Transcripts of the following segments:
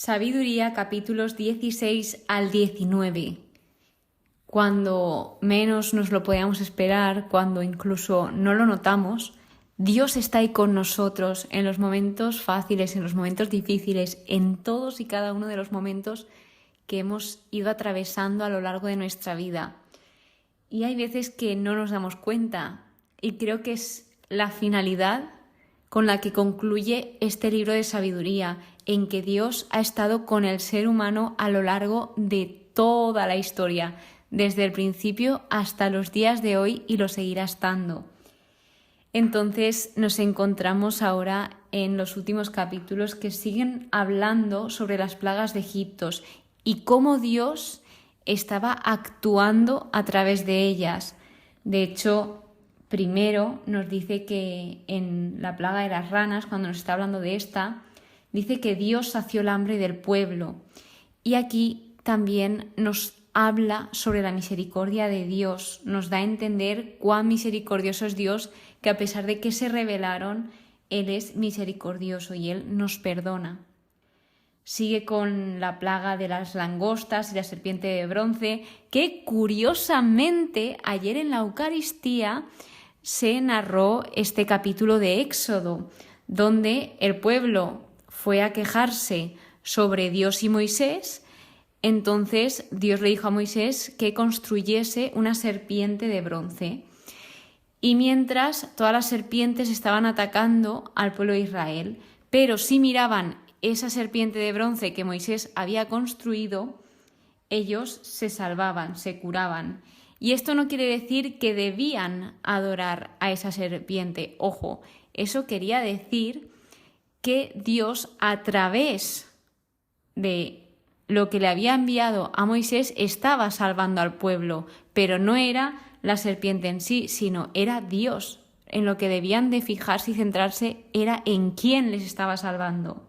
Sabiduría, capítulos 16 al 19. Cuando menos nos lo podíamos esperar, cuando incluso no lo notamos, Dios está ahí con nosotros en los momentos fáciles, en los momentos difíciles, en todos y cada uno de los momentos que hemos ido atravesando a lo largo de nuestra vida. Y hay veces que no nos damos cuenta, y creo que es la finalidad con la que concluye este libro de sabiduría, en que Dios ha estado con el ser humano a lo largo de toda la historia, desde el principio hasta los días de hoy, y lo seguirá estando. Entonces nos encontramos ahora en los últimos capítulos que siguen hablando sobre las plagas de Egipto y cómo Dios estaba actuando a través de ellas. De hecho, primero nos dice que en la plaga de las ranas, cuando nos está hablando de esta, dice que Dios sació el hambre del pueblo. Y aquí también nos habla sobre la misericordia de Dios. Nos da a entender cuán misericordioso es Dios, que a pesar de que se rebelaron, Él es misericordioso y Él nos perdona. Sigue con la plaga de las langostas y la serpiente de bronce, que curiosamente ayer en la Eucaristía se narró este capítulo de Éxodo, donde el pueblo fue a quejarse sobre Dios y Moisés. Entonces Dios le dijo a Moisés que construyese una serpiente de bronce. Y mientras todas las serpientes estaban atacando al pueblo de Israel, pero si miraban esa serpiente de bronce que Moisés había construido, ellos se salvaban, se curaban. Y esto no quiere decir que debían adorar a esa serpiente. Ojo, eso quería decir que Dios, a través de lo que le había enviado a Moisés, estaba salvando al pueblo, pero no era la serpiente en sí, sino era Dios. En lo que debían de fijarse y centrarse era en quién les estaba salvando.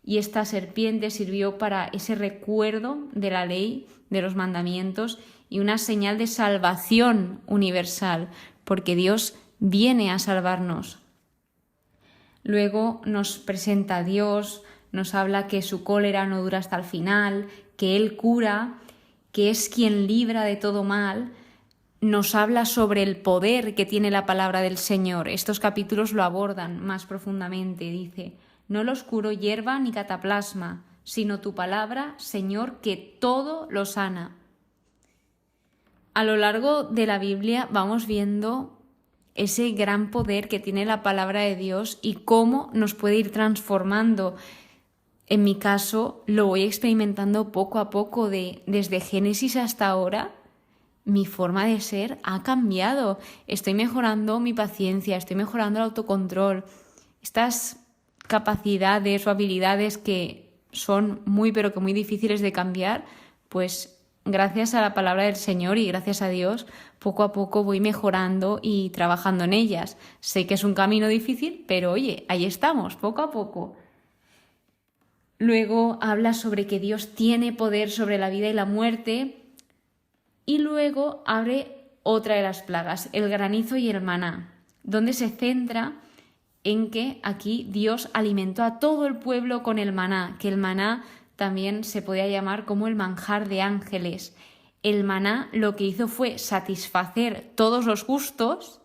Y esta serpiente sirvió para ese recuerdo de la ley, de los mandamientos, y una señal de salvación universal, porque Dios viene a salvarnos. Luego nos presenta a Dios, nos habla que su cólera no dura hasta el final, que Él cura, que es quien libra de todo mal. Nos habla sobre el poder que tiene la palabra del Señor. Estos capítulos lo abordan más profundamente. Dice: no lo oscuro hierba ni cataplasma, sino tu palabra, Señor, que todo lo sana. A lo largo de la Biblia vamos viendo ese gran poder que tiene la palabra de Dios y cómo nos puede ir transformando. En mi caso, lo voy experimentando poco a poco, desde Génesis hasta ahora. Mi forma de ser ha cambiado. Estoy mejorando mi paciencia, estoy mejorando el autocontrol. Estas capacidades o habilidades que son muy difíciles de cambiar, pues gracias a la palabra del Señor y gracias a Dios, poco a poco voy mejorando y trabajando en ellas. Sé que es un camino difícil, pero oye, ahí estamos, poco a poco. Luego habla sobre que Dios tiene poder sobre la vida y la muerte, y luego abre otra de las plagas, el granizo y el maná, donde se centra en que aquí Dios alimentó a todo el pueblo con el maná, que el maná también se podía llamar como el manjar de ángeles. El maná lo que hizo fue satisfacer todos los gustos,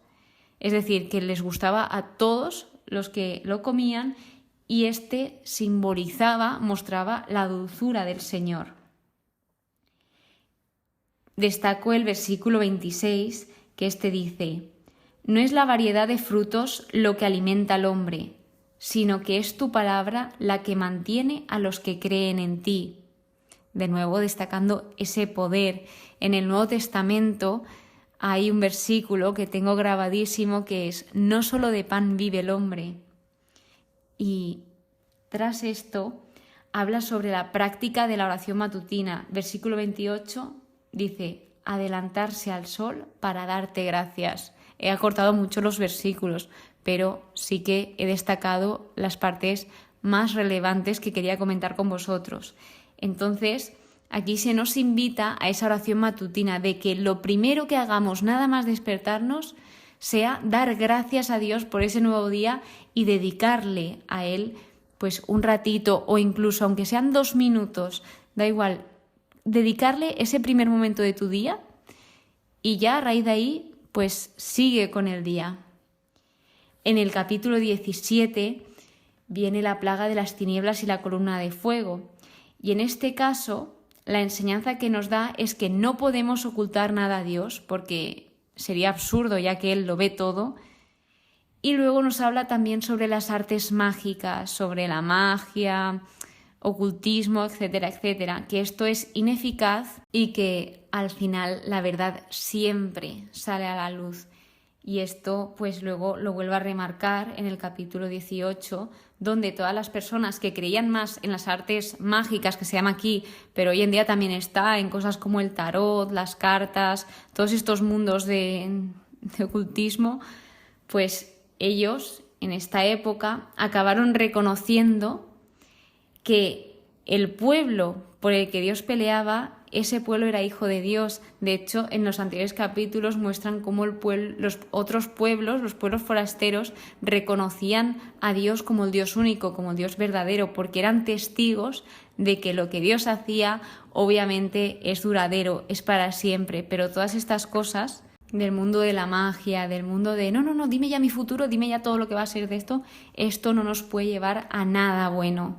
es decir, que les gustaba a todos los que lo comían, y este simbolizaba, mostraba la dulzura del Señor. Destaco el versículo 26, que dice: no es la variedad de frutos lo que alimenta al hombre, sino que es tu palabra la que mantiene a los que creen en ti. De nuevo, destacando ese poder. En el Nuevo Testamento hay un versículo que tengo grabadísimo, que es: no solo de pan vive el hombre. Y tras esto habla sobre la práctica de la oración matutina. Versículo 28 dice: adelantarse al sol para darte gracias. He acortado mucho los versículos, pero sí que he destacado las partes más relevantes que quería comentar con vosotros. Entonces, aquí se nos invita a esa oración matutina, de que lo primero que hagamos, nada más despertarnos, sea dar gracias a Dios por ese nuevo día y dedicarle a Él pues un ratito o incluso aunque sean 2 minutos, da igual, dedicarle ese primer momento de tu día y ya a raíz de ahí pues sigue con el día. En el capítulo 17 viene la plaga de las tinieblas y la columna de fuego. Y en este caso, la enseñanza que nos da es que no podemos ocultar nada a Dios, porque sería absurdo ya que Él lo ve todo. Y luego nos habla también sobre las artes mágicas, sobre la magia, ocultismo, etcétera, etcétera, que esto es ineficaz y que al final la verdad siempre sale a la luz. Y esto pues luego lo vuelvo a remarcar en el capítulo 18, donde todas las personas que creían más en las artes mágicas, que se llama aquí, pero hoy en día también está en cosas como el tarot, las cartas, todos estos mundos de ocultismo, pues ellos en esta época acabaron reconociendo que el pueblo por el que Dios peleaba, ese pueblo era hijo de Dios. De hecho, en los anteriores capítulos muestran cómo los otros pueblos, los pueblos forasteros, reconocían a Dios como el Dios único, como el Dios verdadero, porque eran testigos de que lo que Dios hacía obviamente es duradero, es para siempre. Pero todas estas cosas del mundo de la magia, del mundo de no, dime ya mi futuro, dime ya todo lo que va a ser de esto no nos puede llevar a nada bueno.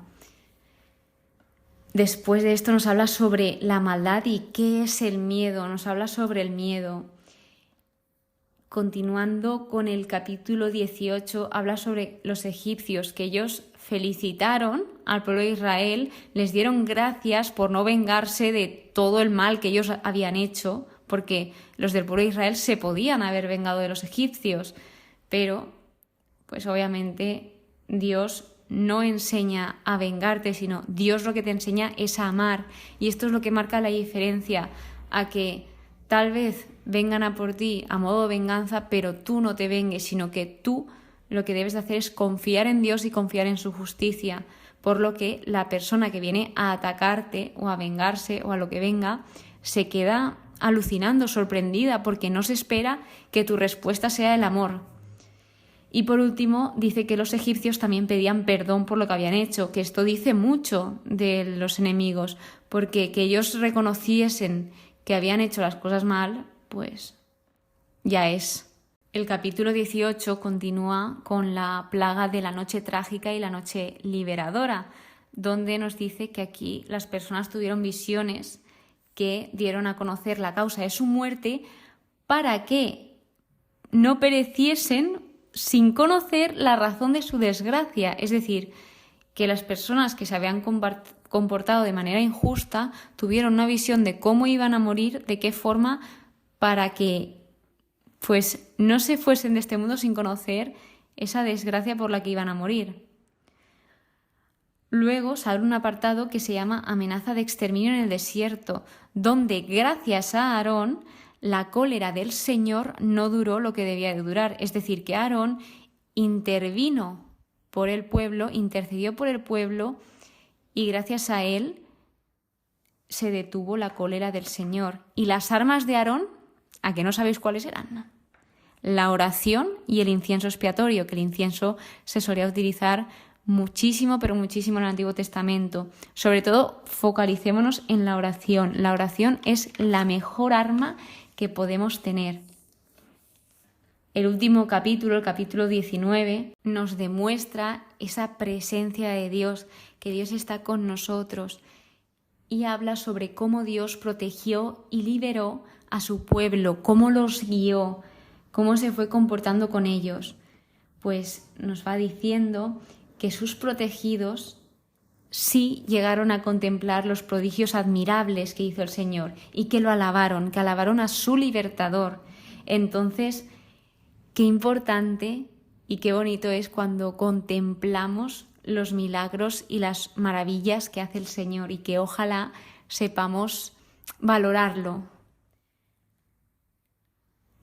Después de esto nos habla sobre la maldad y qué es el miedo, nos habla sobre el miedo. Continuando con el capítulo 18, habla sobre los egipcios, que ellos felicitaron al pueblo de Israel, les dieron gracias por no vengarse de todo el mal que ellos habían hecho, porque los del pueblo de Israel se podían haber vengado de los egipcios, pero pues obviamente Dios no enseña a vengarte, sino Dios lo que te enseña es a amar. Y esto es lo que marca la diferencia, a que tal vez vengan a por ti a modo de venganza, pero tú no te vengues, sino que tú lo que debes de hacer es confiar en Dios y confiar en su justicia. Por lo que la persona que viene a atacarte o a vengarse o a lo que venga, se queda alucinando, sorprendida, porque no se espera que tu respuesta sea el amor. Y por último, dice que los egipcios también pedían perdón por lo que habían hecho, que esto dice mucho de los enemigos, porque que ellos reconociesen que habían hecho las cosas mal, pues ya es. El capítulo 18 continúa con la plaga de la noche trágica y la noche liberadora, donde nos dice que aquí las personas tuvieron visiones que dieron a conocer la causa de su muerte para que no pereciesen sin conocer la razón de su desgracia. Es decir, que las personas que se habían comportado de manera injusta tuvieron una visión de cómo iban a morir, de qué forma, para que pues no se fuesen de este mundo sin conocer esa desgracia por la que iban a morir. Luego se abre un apartado que se llama amenaza de exterminio en el desierto, donde gracias a Aarón la cólera del Señor no duró lo que debía de durar. Es decir, que Aarón intervino por el pueblo, intercedió por el pueblo y gracias a él se detuvo la cólera del Señor. ¿Y las armas de Aarón? ¿A que no sabéis cuáles eran? La oración y el incienso expiatorio, que el incienso se solía utilizar muchísimo, pero muchísimo en el Antiguo Testamento. Sobre todo, focalicémonos en la oración. La oración es la mejor arma que podemos tener. El último capítulo, el capítulo 19, nos demuestra esa presencia de Dios, que Dios está con nosotros, y habla sobre cómo Dios protegió y liberó a su pueblo, cómo los guió, cómo se fue comportando con ellos. Pues nos va diciendo que sus protegidos sí llegaron a contemplar los prodigios admirables que hizo el Señor y que lo alabaron, que alabaron a su libertador. Entonces, qué importante y qué bonito es cuando contemplamos los milagros y las maravillas que hace el Señor y que ojalá sepamos valorarlo.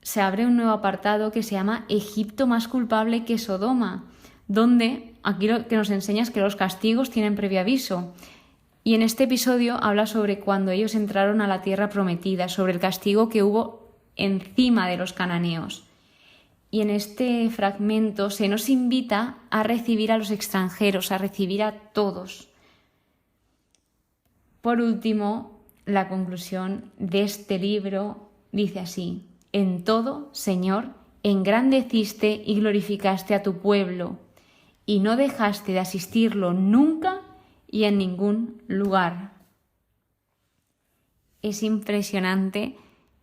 Se abre un nuevo apartado que se llama Egipto más culpable que Sodoma, donde aquí lo que nos enseña es que los castigos tienen previo aviso. Y en este episodio habla sobre cuando ellos entraron a la tierra prometida, sobre el castigo que hubo encima de los cananeos. Y en este fragmento se nos invita a recibir a los extranjeros, a recibir a todos. Por último, la conclusión de este libro dice así: en todo, Señor, engrandeciste y glorificaste a tu pueblo, y no dejaste de asistirlo nunca y en ningún lugar. Es impresionante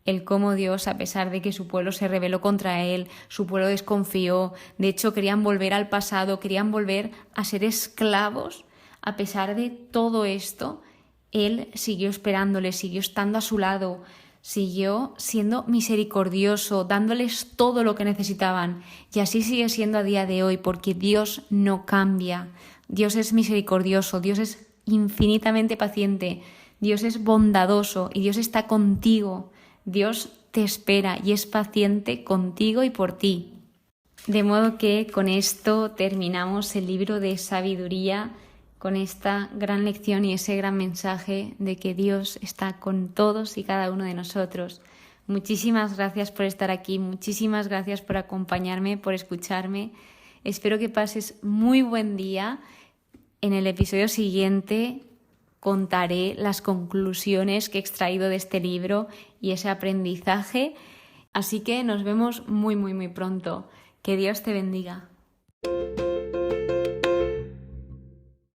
el cómo Dios, a pesar de que su pueblo se rebeló contra él, su pueblo desconfió, de hecho querían volver al pasado, querían volver a ser esclavos, a pesar de todo esto, Él siguió esperándoles, siguió estando a su lado, siguió siendo misericordioso, dándoles todo lo que necesitaban. Y así sigue siendo a día de hoy, porque Dios no cambia. Dios es misericordioso, Dios es infinitamente paciente, Dios es bondadoso y Dios está contigo. Dios te espera y es paciente contigo y por ti. De modo que con esto terminamos el libro de sabiduría, con esta gran lección y ese gran mensaje de que Dios está con todos y cada uno de nosotros. Muchísimas gracias por estar aquí, muchísimas gracias por acompañarme, por escucharme. Espero que pases muy buen día. En el episodio siguiente contaré las conclusiones que he extraído de este libro y ese aprendizaje. Así que nos vemos muy pronto. Que Dios te bendiga.